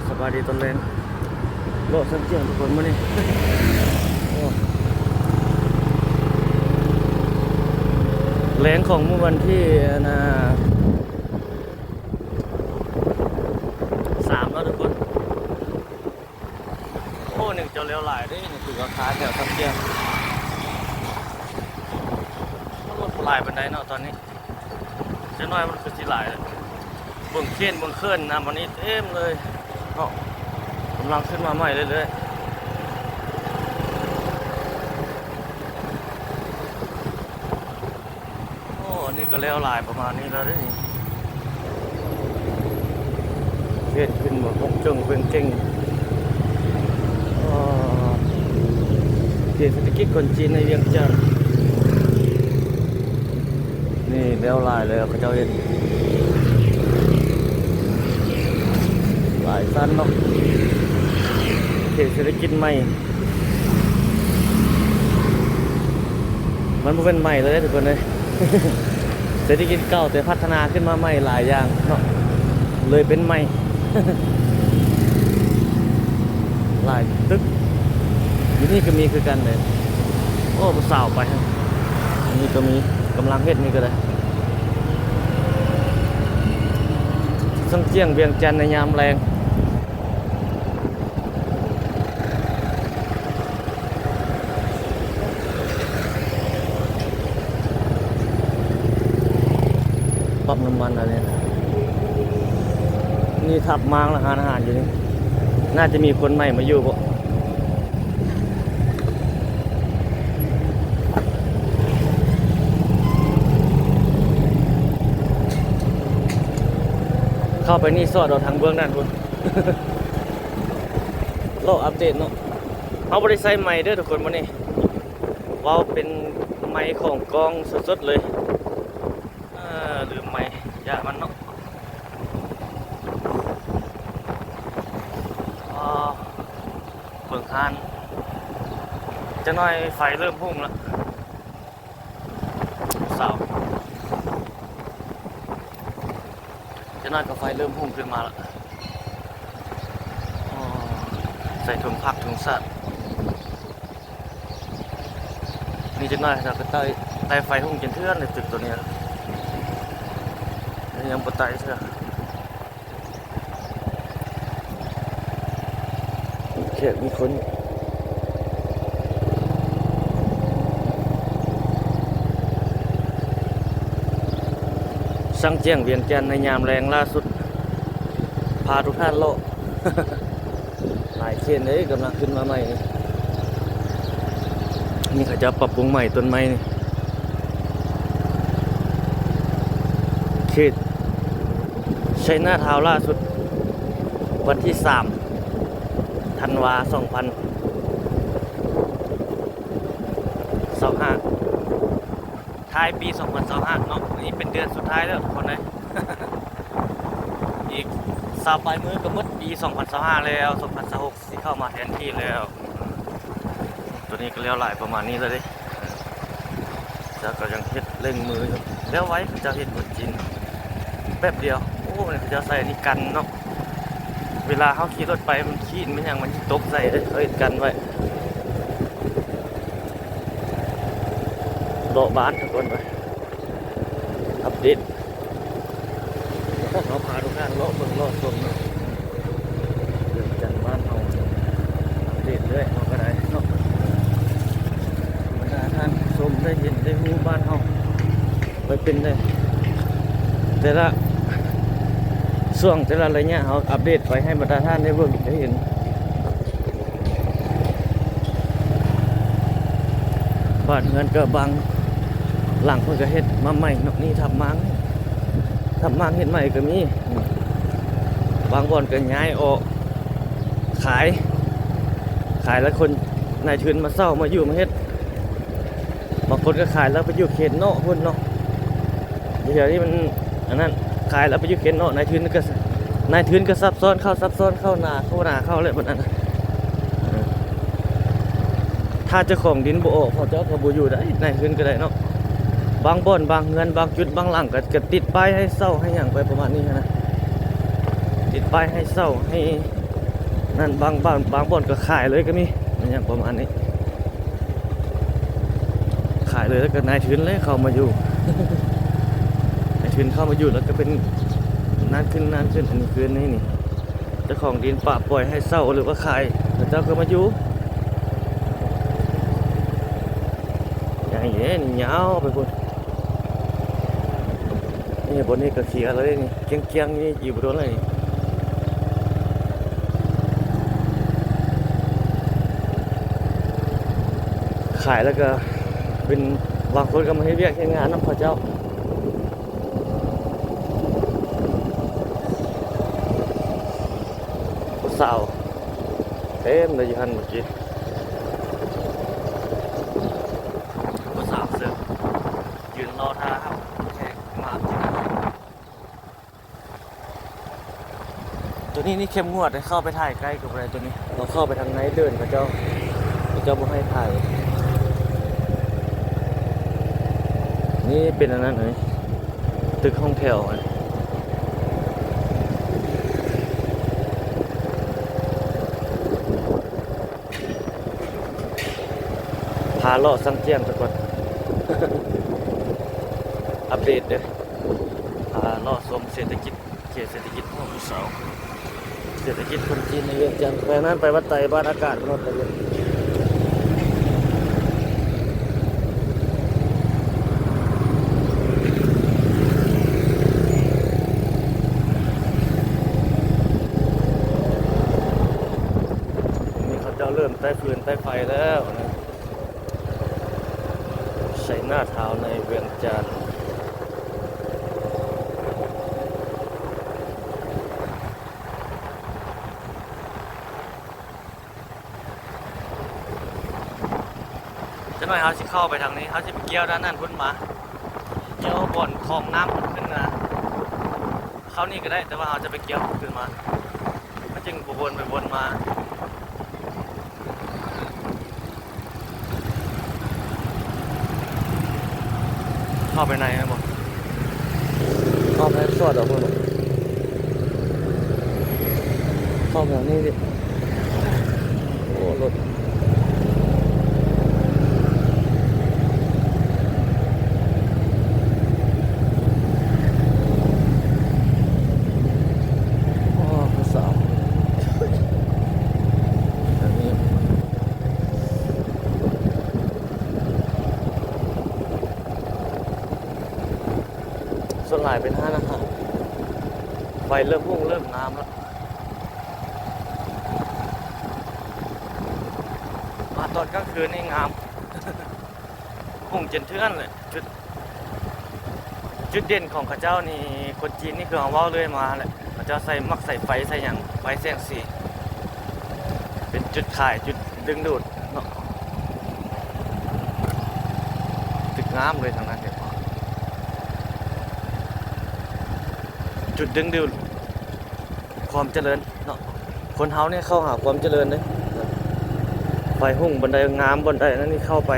สบายดีตอนแรงโลดสักเจียงทุกคนมื้อนี้แรงของเมื่อวันที่3แล้วทุกคนโอ้หนึ่งจะเร็วหลายได้นี่คือราคาแถวสักเจียงมันลดหลายบันไดเนาะตอนนี้จะน้อยมันคือสิหลายเบิ่งเขียนเบิ่งเคลื่อนน้ำวันนี้เต็มเลยเนาะกำลังขึ้นมาใหม่เรื่อยๆโอ้นี่ก็แล้วหลายประมาณนี้แล้วนี่เขียนขึ้นมาพกเจิงเป็นเก่งเขตเศรษฐกิจคนจีนในเวียงจันทน์นี่แล้วหลายเลยเขาเจ้าเห็นหลายสั้นเนาะเขตเศรษฐกิจใหม่มันเป็นใหม่เลยทุกคนเลย เศรษฐกิจเก่าแต่พัฒนาขึ้นมาใหม่หลายอย่างเนาะเลยเป็นใหม่ หลายตึกอยู่นี่ก็มีคือกันเลยโอ้ผู้สาวไปนี่ก็มีกำลังเฮ็ดนี่ก็ได้สังเจียงเวียงจันทน์ในยามแรงปั๊มน้ำมันอะไรนี่ทับมางละอาหารอยู่นี่น่าจะมีคนใหม่มาอยู่บ่เข้าไปนี่สอดเอาทางเบื้องนั่นคุณ โลกอัปเดตเนาะเอาบริษัทใหม่เด้อทุกคนมานี่ว้าวเป็นไม้ของกองสดๆเลยหรือไม้ยามันเนาะเบิ่งฮานจะน้อยไฟเริ่มพุ่งแล้วสาวจะน้อยกับไฟเริ่มพุ่งขึ้นมาแล้วใส่ถุงผักถุงสัตว์นี่จะน้อยจากใต้ไฟพุ่งจนเทือนในตึกตัวนี้ยังปะไตเชื่อแค่มีคนสังเจียงเวียงจันทน์ในยามแรงล่าสุดพาทุกท่านโลก หลายเขตเลยกำลังขึ้นมาใหม่นี่เขาจะปรับปรุงใหม่ต้นไม้นี่เขตชัยนาทาวน์ล่าสุดวันที่3 ธันวา 2025ท้ายปี 2025เนาะนี่เป็นเดือนสุดท้ายแล้วทุกคนเลย อีก20 ปลายมือก็หมดปี 2025แล้ว 2026ที่เข้ามาแทนที่แล้วตัวนี้ก็เลี้ยวไหลประมาณนี้เลยจะก็ยังเฮ็ดเร่งมือแล้วไว้จะเฮ็ดเหมือนจีนแป๊บเดียวโอ้เนี่ยจะใส่นี่กันเนาะเวลาเขาขี่รถไปมันขี้มันยังมันตกใส่เลยเขาเฮ็ดกันไว้โดบ้านทุกคนไปอัปเดตเราพาทุกท่านเลาะเบิ่งเลาะชมเรื่องจันบ้านเราอัปเดตเรื่อยเราก็ได้เนาะบรรดาท่านชมได้เห็นได้รู้บ้านเราไปเป็นได้แต่ละช่วงแต่ละอะไรเงี้ยเขาอัปเดตไปให้บรรดาท่านได้เบิ่งได้เห็นบ้านเงินก็บางหลังเพิ่นก็เฮ็ดมาใหม่เนาะนี่ทำมังเฮ็ดใหม่ก็มีบางบ่อนก็ย้ายออกขายแล้วคนนายทุนมาเช่ามาอยู่มาเฮ็ดบางคนก็ขายแล้วไปอยู่เขตนอกพุ่นเนาะเดี๋ยวนี้มันอันนั้นขายแล้วไปอยู่เขตนอกนายทุนก็ซับซ้อนเข้าหน้าเข้าเลยบัดนั้นถ้าเจ้าของดินบ่ออกเขาเจ้าก็บ่อยู่ได้นายทุนก็ได้เนาะบางบ่อนบางเงินบางจุดบางหลังก็ติดป้ายให้เช่าให้อย่างไปประมาณนี้นะติดป้ายให้เช่าให้ นั่นบางบ้านบางบ่อนก็ขายเลยก็มีอย่างประมาณนี้ขายเลยแล้วก็นายทุนเลยเข้ามาอยู่ นายทุนเข้ามาอยู่แล้วก็เป็นนานขึ้นนานขึ้นอันนี้คือนี่เจ้าของดินป่าปล่อยให้เศร้าหรือว่าขายแล้วเจ้าก็มาอยู่อย่างเงี้ยนี่ยาวไปพุ่นนี่บนนี้ก็เขียเลยนี่เกียงๆนี่อยู่บนอะไรนี่ขายแล้วก็เป็นบางคนก็มาให้เรียกให้งานน้ำพระเจ้าผู้สาวเต็มเลยอยู่หันเมื่อกี้ผู้สาวเสือยืนรอท่าครับแขกมาจริงตัวนี้นี่เข้มงวดเลยเข้าไปถ่ายใกล้กับอะไรตัวนี้เราเข้าไปทางไหนเดินพระเจ้าบ่ให้ถ่ายนี่เป็นอันนั้นเลยตึกห้องแถวพาเลาะสังเจียงไปก่อน อัปเดตเด้อพาเลาะชมเศรษฐกิจเขตเศรษฐกิจของผู้สาวเศรษฐกิจคนจีนในเวียงจันทร์ไปนั้นไปวัดไตรบ้านอากาศรถไปเลยเริ่มใต้ฟืนใต้ไฟแล้วนะใช้หน้าเท้าในเวียงจันทร์จะหน่อยเขาจะเข้าไปทางนี้เขาจะไปเกี่ยวด้านนั้นพุ่นมาเกี่ยวบ่อนคลองน้ำขึ้นนะเข้านี่ก็ได้แต่ว่าเขาจะไปเกี่ยวขึ้นมามันจึงวนไปวนมาเข้าไปในนะบอกเข้าไปสอดออกมาบอกเข้าไปนี่ดิโอ้รถโอ้ผู้สาวอันนี้ส่วนหลายเป็นห้านะครับไฟเริ่มพุ่งเริ่มน้ำแล้วมาตอนกลางคืนนี่งาม พุ่งจนเทื่อนเลยจุดเด่นของข้าเจ้านี่คนจีนนี่คือเอาว่าวเลยมาแหละข้าเจ้ามักใส่ไฟใส่หยังไฟแสงสีเป็นจุดขายจุดดึงดูดเนาะตึกงามเลยทางนั้นเด็ดจุดดึงดูดความเจริญเนาะคนเฮาเนี่ยเข้าหาความเจริญเลยไฟหุ่งบันไดงามบันไดนั่นนี่เข้าไป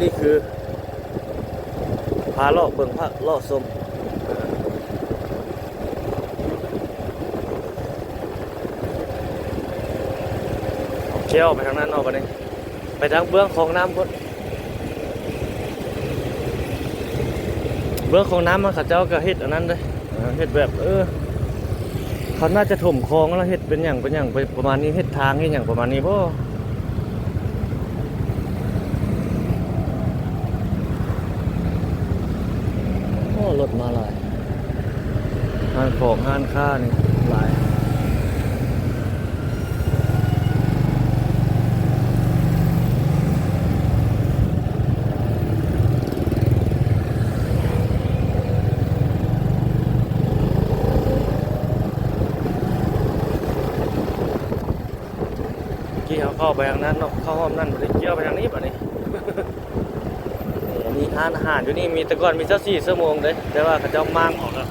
นี่คือพาเลาะเบิ่งพระเลาะชมเชี่ยวไปทางนั้นเอาไปนี่ไปทางเบื้องของน้ำพุ่นเบื้องของน้ำมันข้าเจ้าก็เฮ็ดอันนั้นเลยเฮ็ดแบบเขาน่าจะถมคลองแล้วเฮ็ดเป็นอย่างไปประมาณนี้เฮ็ดทางเฮ็ดอย่างประมาณนี้พ่อรถมาหลายห้างของห้างค่านี่หลายที่เขาเข้าไปทางนั้นเนาะเข้าห้องนั่นไปเกี่ยวไปทางนี้ป่ะนี่ มีร้านอาหารอยู่นี่มีแต่ก่อนมีสัก4 ชั่วโมงเลยแต่ว่าเขาเจ้ามั่งออกแล้ว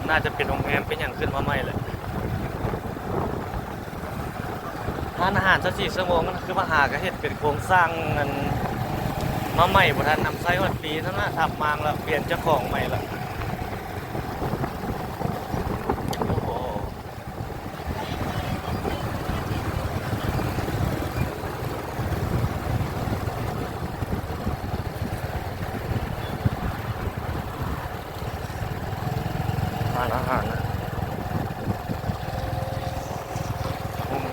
น่าจะเป็นโรงแรมเป็นอย่างขึ้นมาใหม่เลย ร้านอาหาร24ชั่วโมงนั่นคือมาหาก็เฮ็ดเป็นโครงสร้างนั่นมาใหม่บ่ทันนำไซฮอดปีเท่านั้นทับมางแล้วเปลี่ยนเจ้าของใหม่ละโอ้โหร้านอาหารนะ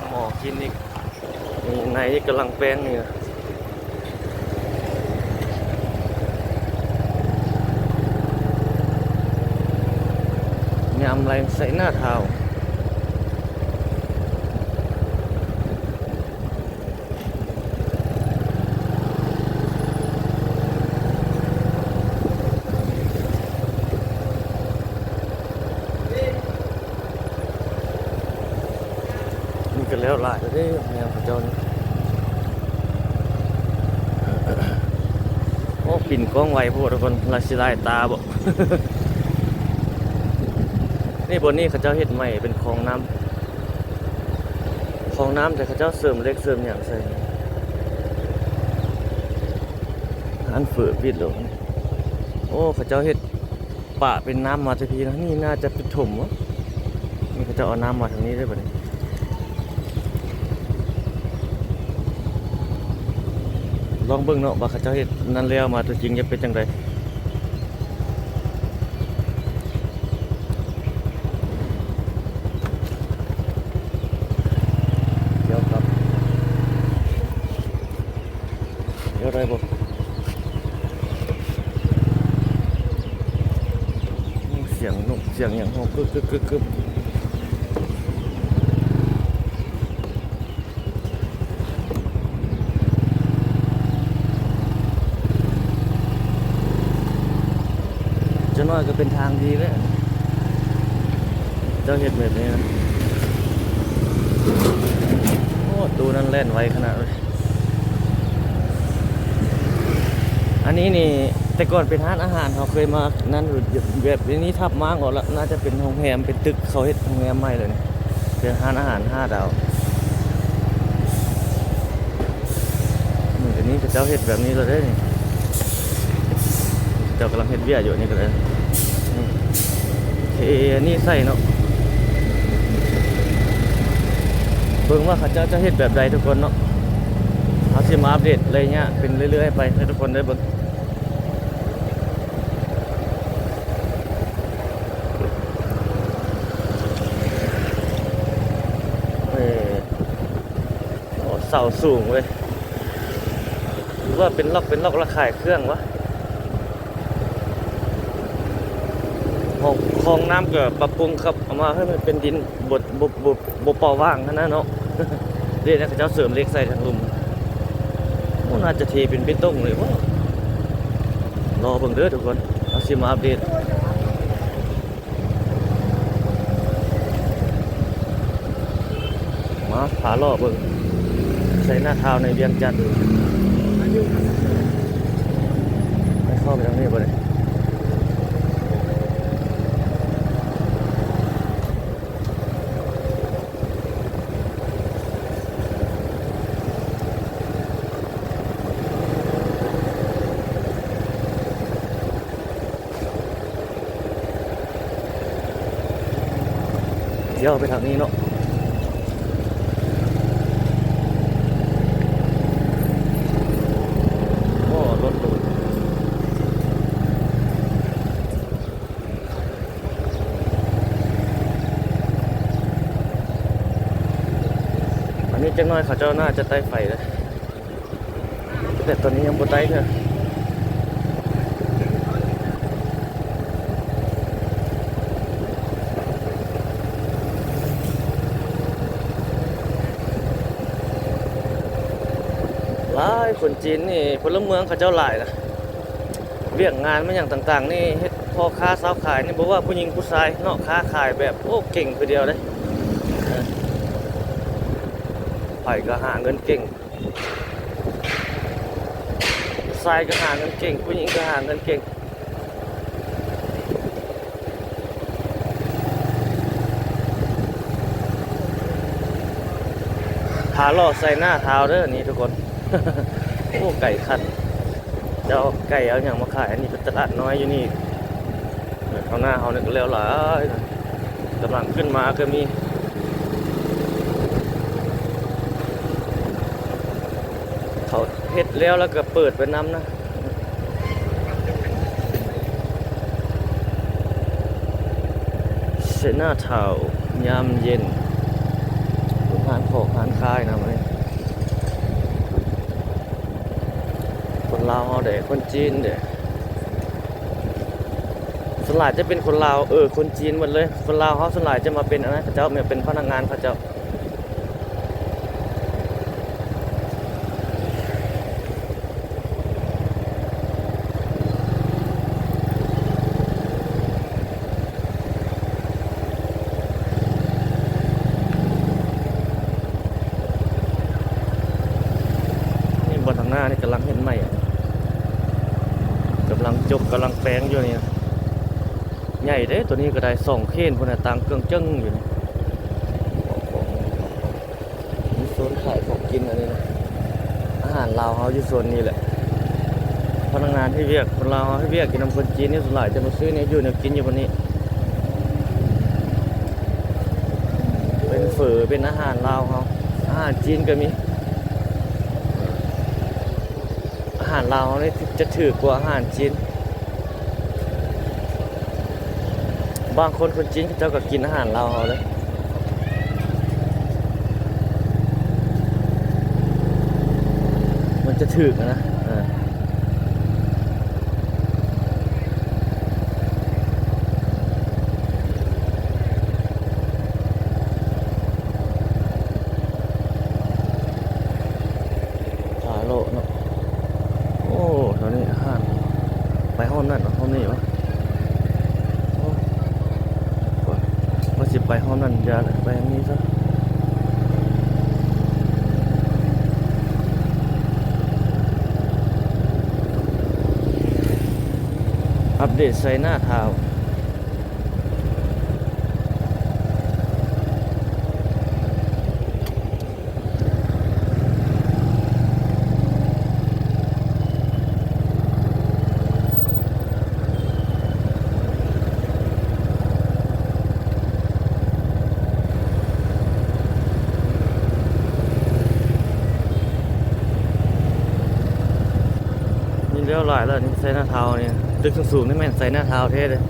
หมอคลินิกนี่ในนี่กำลังแปลงนี่นะยำอะไรใส่หน้าเท้านี่ก็แล้วหลายแล้วเด้แมวพระเจ้านี่โอ้ปิ่นกล้องไวพวกทุกคนลาชิลายตาบ่ นี่บนนี้เขาเจ้าเฮ็ดใหม่เป็นคลองน้ำแต่เขาเจ้าเสริมเล็กเสริมอย่างใส่อันฝืดปิดลงโอ้เขาเจ้าเฮ็ดปะเป็นน้ำมาทีพีนะนี่น่าจะเป็นถมวะนี่เขาเจ้าเอาน้ำมาทางนี้ได้ป่ะเนี่ยลองเบิ่งเนาะว่าเขาเจ้าเฮ็ดนั่นแล้วมาตัวจริงจะเป็นจังไดเดี๋ยวครับเดี๋ยวได้บ่เสียงนกเสียงอย่างโหกกึบจะน้อยก็เป็นทางดีแล้วเจ้าเห็ดแบบนี้นะโอ้ตูนั่นเล่นไวขนาดเลยอันนี้นี่แต่ก่อนเป็นร้านอาหารเขาเคยมานั่นแบบนี้ทับม้างออกแล้วน่าจะเป็นโรงแรมเป็นตึกเขาเฮ็ดโรงแรมใหม่เลยเนี่ยเป็นร้านอาหาร5 ดาวเหมือนนี้เจ้าเห็ดแบบนี้เลยนี่เจ้ากำลังเฮ็ดเบี้ยอยู่นี่ก็เลยนี่ใส่เนาะเบิ่งว่าเขาจะเฮ็ดแบบใดทุกคนเนาะเอาสิมาอัปเดตอะไรเงี้ยเป็นเรื่อยๆไปให้ทุกคนได้เบิ่งเสาสูงเว้ยหรือว่าเป็นล็อกระข่ายเครื่องวะคลองน้ำก็ปรับปรุงครับเอามาให้มันเป็นดินบเปล่าว่างนะเนาะ เรียกนะเขาเจ้าเสริมเล็กใส่ทางลุมน่าจะเทเป็นเบตงเลยว่ารอเบิ่งเด้อทุกคนเอาสิมาอัปเดตมาผาล่อเบิ่งใส่หน้าเท้าในเวียงจันทร์ไม่เข้าไปทางนี้บ่เลยเดี๋ยวไปทางนี้เนาะโอ้รถดูดอันนี้จังน้อยเขาเจ้าน่าจะไต่ไฟเลยแต่ตอนนี้ยังบ่ไต่เถอะหลายคนจีนนี่พลเมืองเขาเจ้าหลายนะเรียกงานมาอย่างต่างๆนี่เฮ็ดพ่อค้าสาวขายนี่บอกว่าผู้หญิงผู้ชายเนาะค้าขายแบบโอ้เก่งคือเดียวเลยไปก็หาเงินเก่งชายก็หาเงินเก่งผู้หญิงก็หาเงินเก่ง ผาหลอกใส่หน้าเท้าเด้อนี่ทุกคน โอ้ไก่คันเจ้าไก่เอาอย่างมาขายอันนี้เป็นตลาดน้อยอยู่นี่เขาหน้าเขาเนี่ยก็แล้วหลายกำลังขึ้นมาก็มีเขาเฮ็ดแล้วก็เปิดไปน้ำนะเสนาเท้ายามเย็นร้านของร้านค้ายนะมันคนลาวเขาเด็กคนจีนเด็กส่วนหลายจะเป็นคนลาวคนจีนหมดเลยคนลาวเขาส่วนหลายจะมาเป็นอะไรเขาเจ้าเป็นพนักงานเขาเจ้านี่บนทางหน้านี่กำลังเห็นใหม่กำลังจบกำลังแปลงอยู่นี่ใหญ่เด้ตัวนี้ก็ได้2 เข่นพุ่นน่ะต่างเครื่องจังอยู่นี่มีโซนขายของกินอันนี้นะอาหารลาวเฮาอยู่โซนนี้แหละพนักงานที่เวียกคนลาวเฮาให้เวียกกินน้ำคนจีนนี่ส่วนหลายจะมาซื้อเนี่ยอยู่เนี่ยกินอยู่บนนี้เป็นเฝอเป็นอาหารลาวเฮาอาหารจีนก็มีอาหารลาวเฮานี่จะถือกว่าอาหารจีนบางคนจีนเจ้าก็กินอาหารลาวเขาเลยมันจะถึกนะขาโลเนาะโอ้ตอนนี้อาหารไปห้องนั่นห้องนี้วะว่าสิไปห้องนั้นอย่าไปอันนี้ซะอัปเดตใส่หน้าเท้าเลี้ยวหลายแล้วนี่ใส่หน้าเท้านี่ตึกสูงๆนี่แม่นใส่หน้าเท้าเท่เลย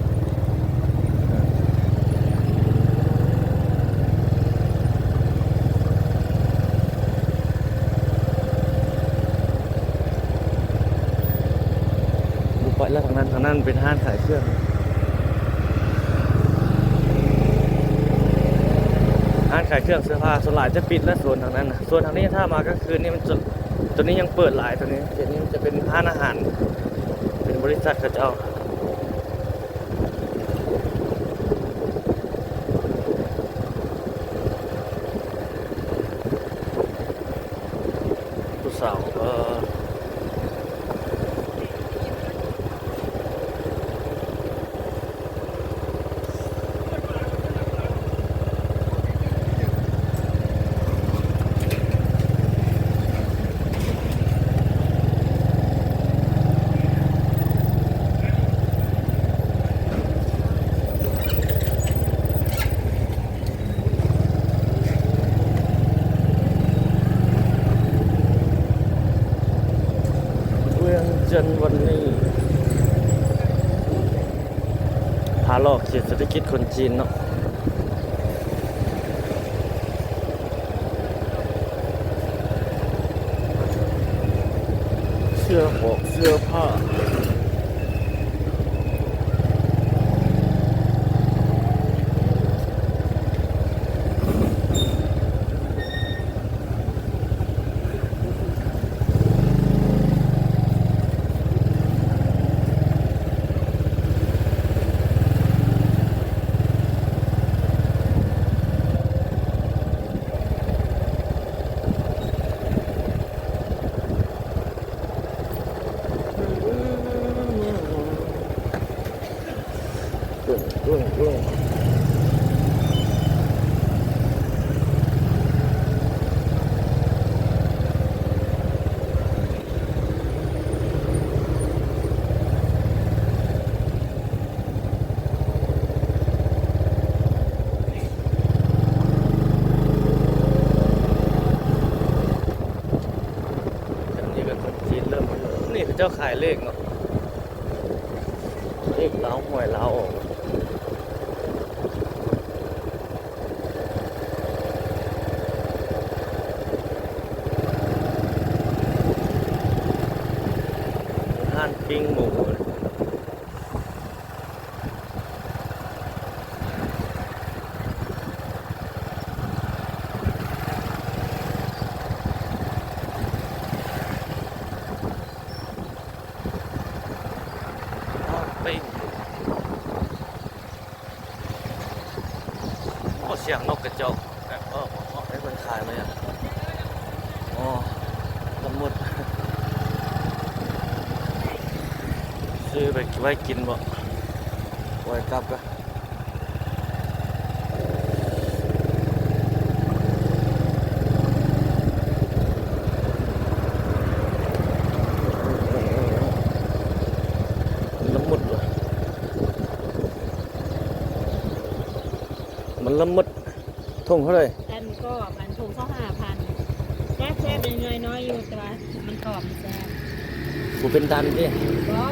ดูไปแล้วทางนั้นเป็นห้างขายเครื่องห้างขายเครื่องเสื้อผ้าส่วนหลายจะปิดและโซนทางนั้นนะโซนทางนี้ถ้ามากลางคืนนี่มันจะตัวนี้ยังเปิดหลายตัวนี้เดี๋ยวนี้มันจะเป็นร้านอาหารเป็นบริษัทเขาเจ้าผู้สาวจนวันนี้พาลอกเขตเศรษฐกิจคนจีนเนาะเสื้อเสื้อผ้า จ้าขายเลขเนาะเลขเล้าหวยเล้าออกห้านปิ้งหมูปิ้งโอ้เสียงนกกระจอกให้คนขายไหมอ่ะอ๋อสมมุติซื้อไปไว้กินบ่ไว้กลับก็ละมุดว่ะมันละมุดทงเขาเลย อันก็มันถูกเข้า5,000แซ่บเป็นเงยน้อยอยู่แต่ว่ามันกรอบแซ่บ กูเป็นดันดิ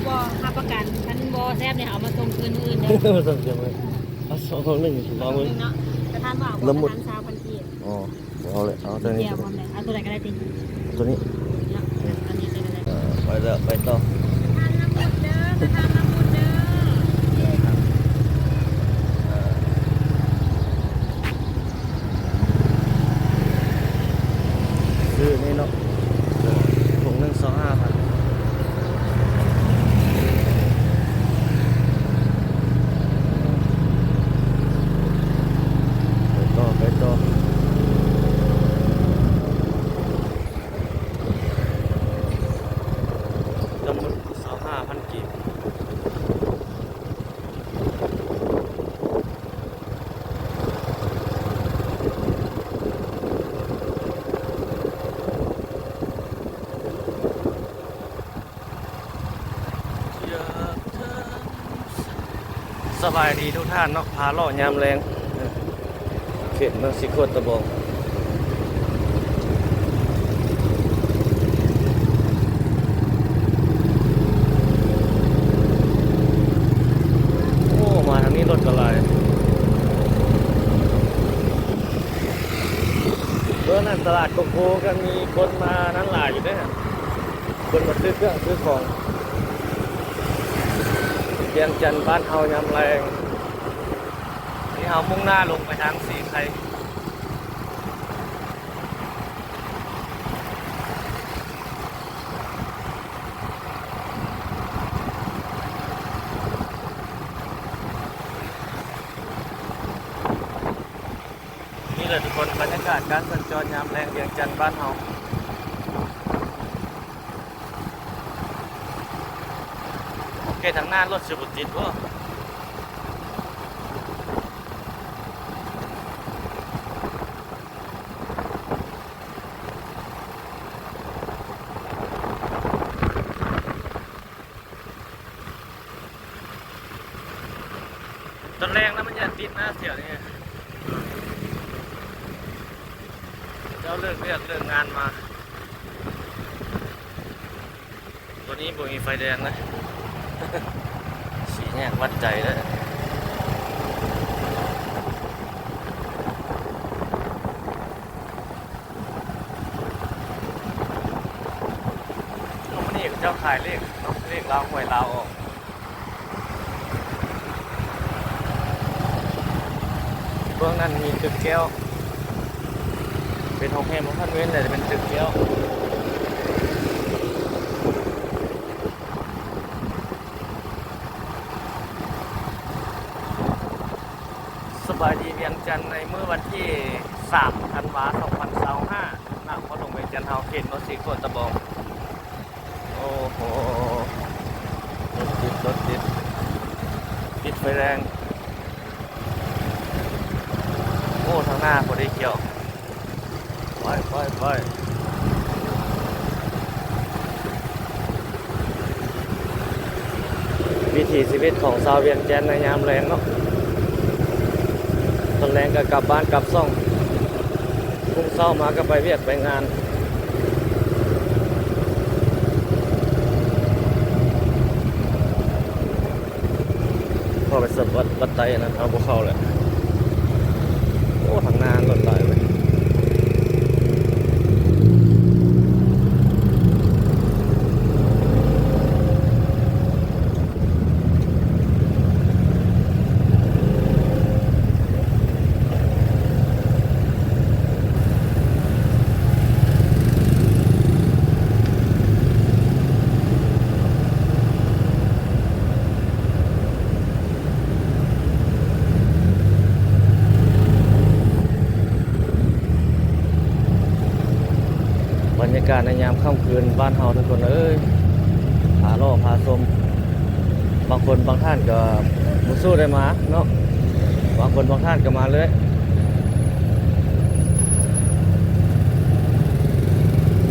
บ่ค่าประกันคันบ่แซ่บเนี่ยเอามาส่งคืนอื่นเด้ มาส่งเสียงเลยเอาสองหนึ่งสองเลย เนาะกระทานบ่เอา ละมุด กระทาน20,000กีบ อ๋อเอาเลยเอาตัวนี้ เดียวพร้อมเลยเอาตัวไหนก็ได้ติ ตัวนี้ เนาะอันนี้ได้เลย ไปแล้วไปต่อ ทานน้ำมุดเด้อกระทานน้ำมุดเด้อ ซื้อนี่เนาะถุงหนึ่ง25,000ไปต่อจำนวน25,000กีบสบายดีทุกท่านเนาะพาเลาะยามแรงเขตเมืองสิโคตรตะบองโอ้มาทางนี้รถกระไรเมื่อนั้นตลาดโกโก้ก็มีคนมานั้นหลายอยู่ด้วยฮะคนมาซื้อเครื่องซื้อของเวียงจันทน์บ้านเฮายามแรงนี่เฮามุ่งหน้าลงไปทางสีไข่นี่แหละทุกคนบรรยากาศการสัญจรยามแรงเวียงจันทน์บ้านเฮาโอเคทางหน้ารถสิบุติดวะตอนแรงนะมันอย่าติดนะเสียนี่เจ้าเลิกเรื่องงานมาตัวนี้บ่มีไฟแดงนะ สีแยกวัดใจแล้วนี่เจ้าขายเลขเลขเราหวยเราออกเบื้องนั้นมีตึกแก้วเป็นโรงแรมของท่านเว้นแต่เป็นตึกแก้วสบายดีเวียงจันทน์ในเมื่อวันที่3 ธันวาคม 2025ณพระหลวงเวียงจันทน์เฮาเขตนนทรีโคตรตะบองโอ้โหรถติดไฟแรงโอ้ทางหน้าพอดีเกี่ยวไปวิถีชีวิตของชาวเวียงจันทน์ในยามแรงเนาะตอนแรงก็กลับบ้านกลับซ่องพุ่งเศร้ามาก็ไปเวียกไปงาน เข้าไปสับวัดไตนะเอาบ่เข้าเลยโอ้ทางหน้ารถหลายเลยบรรยากาศในยามค่ำคืนบ้านเฮาทุกคนเอ้ยพาล่อพาชมบางคนบางท่านก็มุสู้ได้มาเนาะบางคนบางท่านก็มาเลย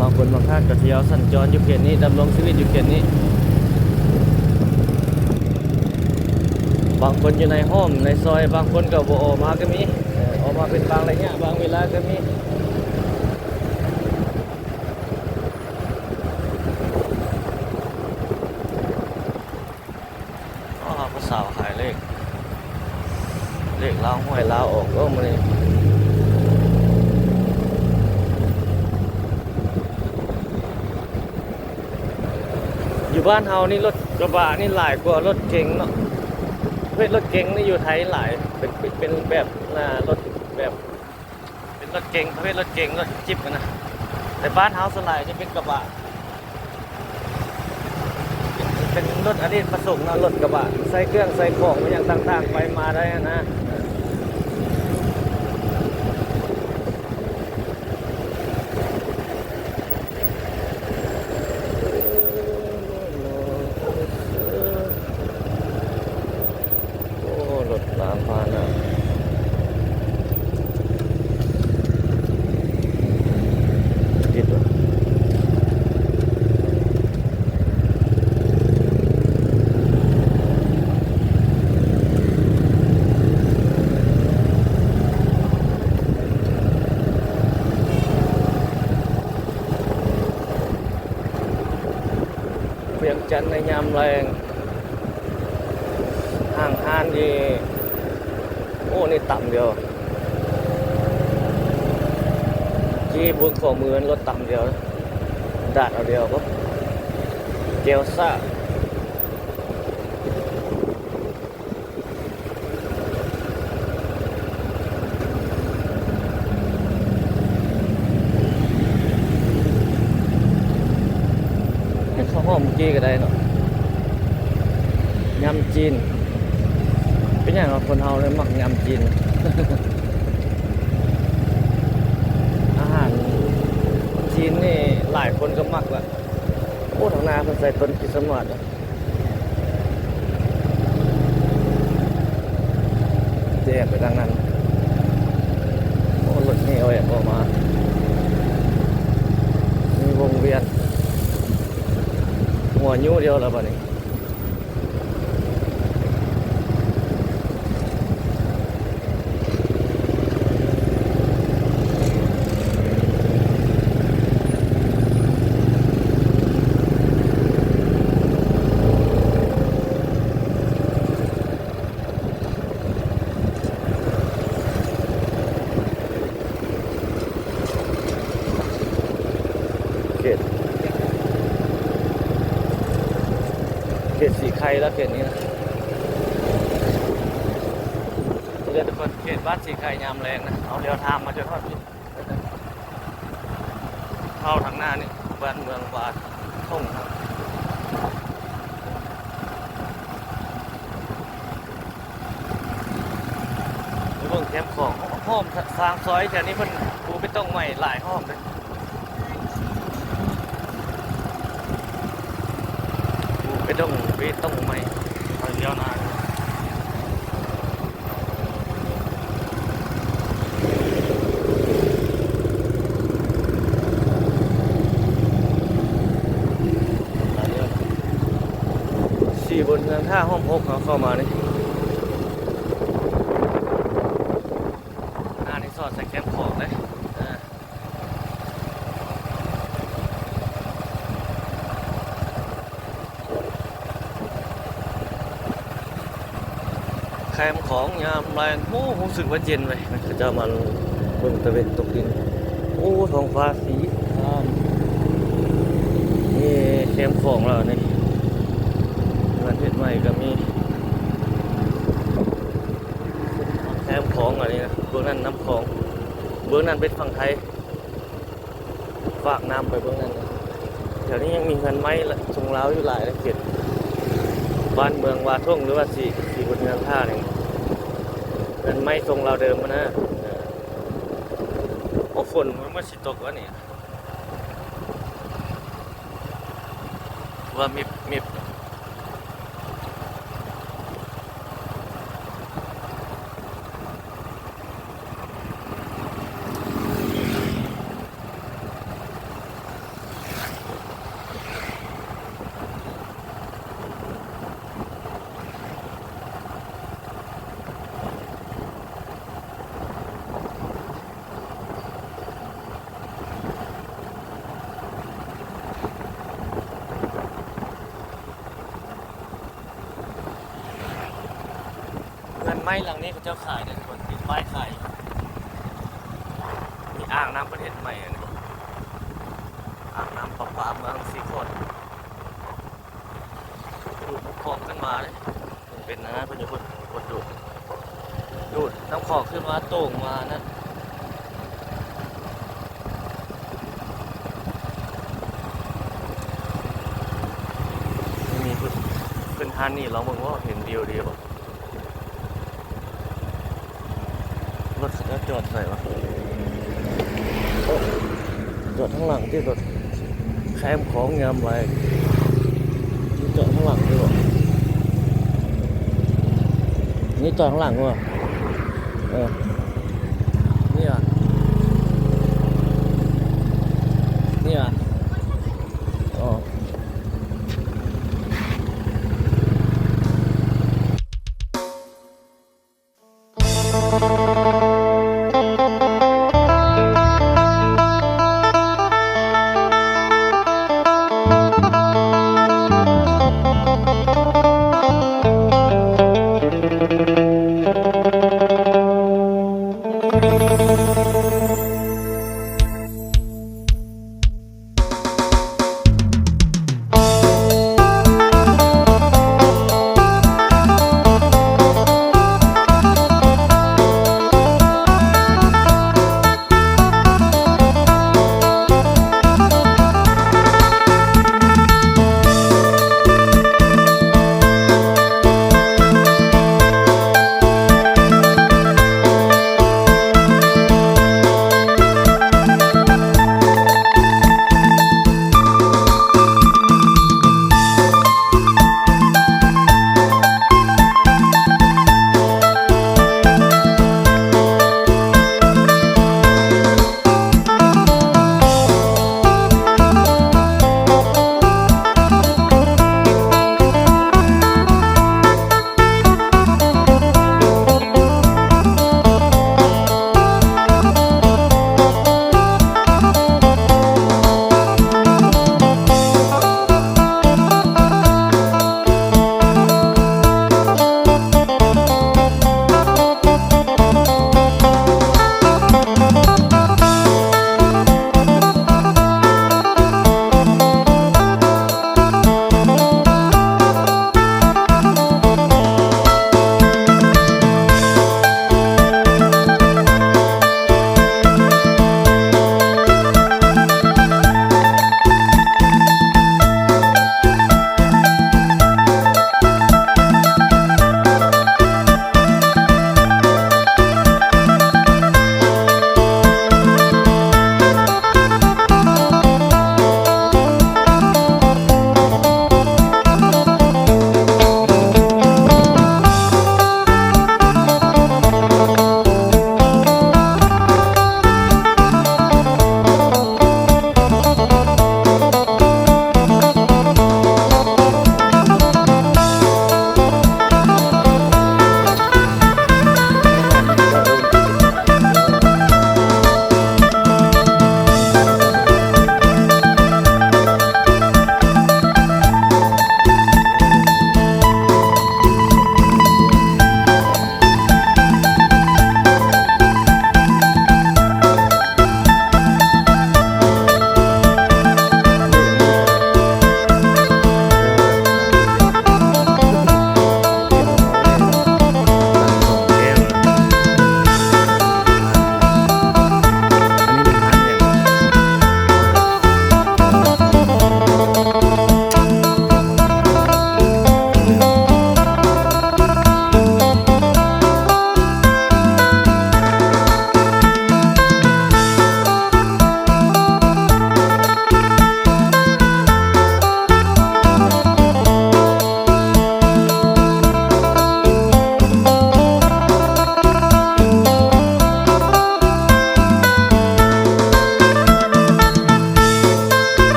บางคนบางท่านก็เที่ยวสัญจรอยู่เขตนี้ดำรงชีวิตอยู่เขตนี้บางคนอยู่ในห้อมในซอยบางคนก็บ่ออกมาก็มีออกมาเป็นบางระยะบางเวลาก็มีสาวขายเลขลาวห้วยลาวออกก็มาเลยอยู่บ้านเฮานี่รถกระบะนี่หลายกว่ารถเก๋งเนาะเพื่อรถเก๋งนี่อยู่ไทยหลายเป็นแบบรถแบบเป็นรถเก๋งประเภทรถเก๋งรถจิ๊บนะแต่บ้านเฮาส่วนใหญ่จะเป็นกระบะเป็นรถอดีตประสงค์นะรถกระบะใส่เครื่องใส่ของมาอย่างต่างๆไปมาได้นะโอ้รถตามพานะติดวะเวียงจันทน์ในยามแรงห่างหานที่โอ้นี่ต่ำเดียวที่บุญของมือรถต่ำเดียวดาดเอาเดียวปุ๊บเกียวซ่าข้าวหอมเมื่อกี้ก็ได้เนาะยำจีนเป็นอย่างเราคนเฮาเลยมักยำจีน อาหารจีนนี่หลายคนก็มักละโอ้ทางนาเพิ่นใส่ต้นคริสต์มาสแยกไปทางนั้นโอ้รถนี่เอาแอบออกมามีวงเวียนหัวยูเดียวแล้วป่ะนี่เขตสีไข่แล้วเขตนี้นะเดี๋ยวทุกคนเขตบ้านสีไข่ยามแรงนะเอาเรียวทามมาจนทอดเข้าทางหน้านี่บ้านเมืองบาดท่งครับเรื่องแคมป์ของห้อมสร้างซอยแถวนี้มันปูไปต้องใหม่หลายห้อมเลยไปต้องใหม่เอาเลี้ยวนานสี่บนเงินท่าห้องพกเข้ามานี่หน้านี่สอดใส่แคมป์ของเลย มป์ของยามแรงโอ้รู้สึกว่าเย็นเลยเขาจะมาเบิ่งตะเวนตกดินโอ้ท้องฟ้าสีครามนี่แคมป์ของเรานี่เงินเฮ็ดใหม่ก็มีแคมป์ของอันนี้นะเบื้องนั้นน้ำของเบื้องนั้นเป็นฝั่งไทยฝากน้ำไปเบื้องนั้นนะแถวนี้ยังมีเงินไม้ทรงลาวอยู่หลายนะเขตบ้านเมืองวาท่งหรือว่าสีบนเมืองท่าเนี่ยเงินไม้ทรงลาวเดิมนะโอ้ฝนมันมาสิตกวะเนี่ยว่ามีเงินไม้หลังนี้เขาเจ้าขายเนี่ยคนติดป้ายขายมีอ่างน้ำประเทศใหม่อะเนี่ยอ่างน้ำประปาเมืองสีขอดดูดน้ำคลองขึ้นมาเลยมันเป็นนะเป็นอยู่บนกดดูดน้ำคลองขึ้นมาโต่งมานะมีขึ้นทานนี่เราบอกว่าเห็นเดียวรถเขาจอดใส่วะโอ้จอดข้างหลังที่รถแคมป์ของงามไรจอดข้างหลังด้วยวะนี่จอดข้างหลังวะนี่อ่ะนี่อ่ะอ๋อ